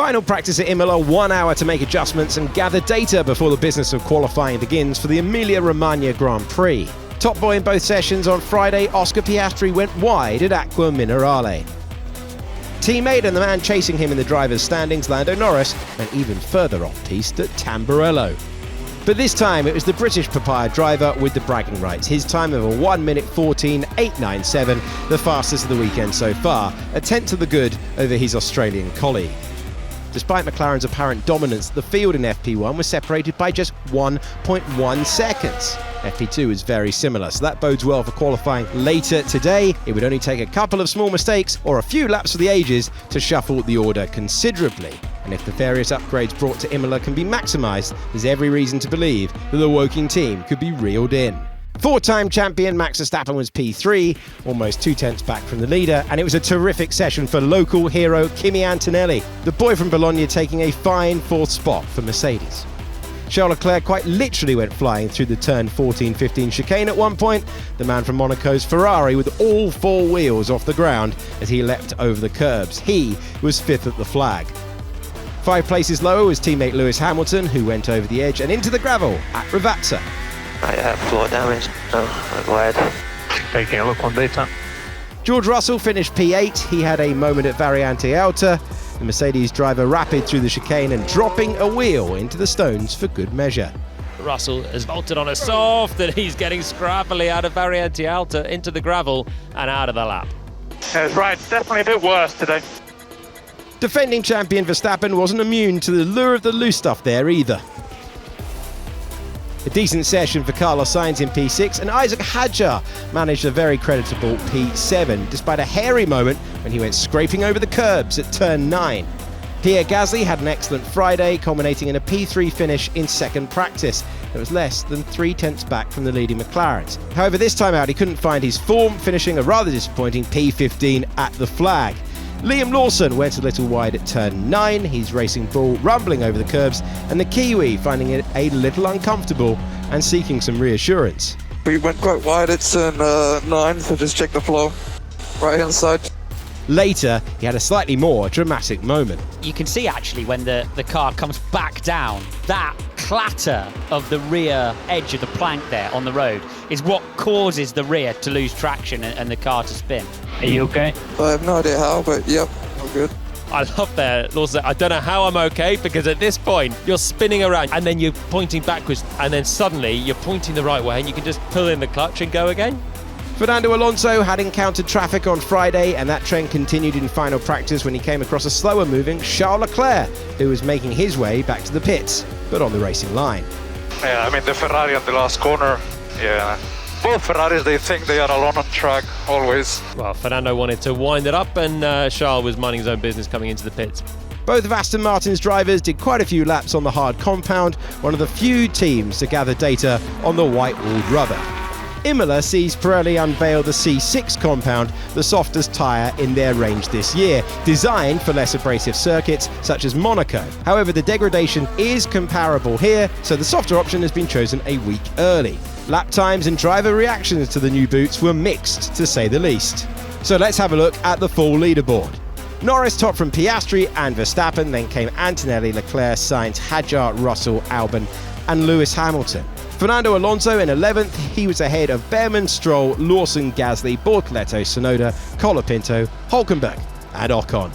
Final practice at Imola, 1 hour to make adjustments and gather data before the business of qualifying begins for the Emilia-Romagna Grand Prix. Top boy in both sessions on Friday, Oscar Piastri went wide at Acqua Minerale. Teammate and the man chasing him in the driver's standings, Lando Norris, went even further off-piste at Tamburello. But this time it was the British papaya driver with the bragging rights. His time of a 1 minute 14.897, the fastest of the weekend so far, a tenth to the good over his Australian colleague. Despite McLaren's apparent dominance, the field in FP1 was separated by just 1.1 seconds. FP2 is very similar, so that bodes well for qualifying later today. It would only take a couple of small mistakes or a few laps for the ages to shuffle the order considerably. And if the various upgrades brought to Imola can be maximised, there's every reason to believe that the Woking team could be reeled in. Four-time champion Max Verstappen was P3, almost 2 tenths back from the leader, and it was a terrific session for local hero Kimi Antonelli, the boy from Bologna taking a fine 4th spot for Mercedes. Charles Leclerc quite literally went flying through the turn 14-15 chicane at one point, the man from Monaco's Ferrari with all 4 wheels off the ground as he leapt over the curbs. He was 5th at the flag. 5 places lower was teammate Lewis Hamilton, who went over the edge and into the gravel at Ravazza. I have floor damage, so I'm glad. Taking a look on data. George Russell finished P8. He had a moment at Variante Alta. The Mercedes driver rapid through the chicane and dropping a wheel into the stones for good measure. Russell has vaulted on a soft and he's getting scrappily out of Variante Alta into the gravel and out of the lap. That's right, definitely a bit worse today. Defending champion Verstappen wasn't immune to the lure of the loose stuff there either. A decent session for Carlos Sainz in P6, and Isaac Hadjar managed a very creditable P7, despite a hairy moment when he went scraping over the curbs at turn 9. Pierre Gasly had an excellent Friday, culminating in a P3 finish in second practice. It was less than 3 tenths back from the leading McLarens. However, this time out he couldn't find his form, finishing a rather disappointing P15 at the flag. Liam Lawson went a little wide at turn 9, his racing bull rumbling over the curbs, and the Kiwi finding it a little uncomfortable and seeking some reassurance. We went quite wide at turn 9, so just check the flow. Right hand side. Later, he had a slightly more dramatic moment. You can see actually when the car comes back down, that clatter of the rear edge of the plank there on the road is what causes the rear to lose traction and the car to spin. Are you okay? I have no idea how, but yep, all good. I love that, Lawson. I don't know how I'm okay, because at this point you're spinning around and then you're pointing backwards and then suddenly you're pointing the right way and you can just pull in the clutch and go again. Fernando Alonso had encountered traffic on Friday, and that trend continued in final practice when he came across a slower moving Charles Leclerc, who was making his way back to the pits, but on the racing line. Yeah, I mean the Ferrari on the last corner, yeah. Both Ferraris, they think they are alone on track, always. Well, Fernando wanted to wind it up and Charles was minding his own business coming into the pits. Both of Aston Martin's drivers did quite a few laps on the hard compound, one of the few teams to gather data on the white-walled rubber. Imola sees Pirelli unveil the C6 compound, the softest tyre in their range this year, designed for less abrasive circuits such as Monaco. However, the degradation is comparable here, so the softer option has been chosen a week early. Lap times and driver reactions to the new boots were mixed, to say the least. So let's have a look at the full leaderboard. Norris topped from Piastri and Verstappen, then came Antonelli, Leclerc, Sainz, Hadjar, Russell, Albon and Lewis Hamilton. Fernando Alonso in 11th, he was ahead of Behrman, Stroll, Lawson, Gasly, Bortoleto, Tsunoda, Colapinto, Hülkenberg and Ocon.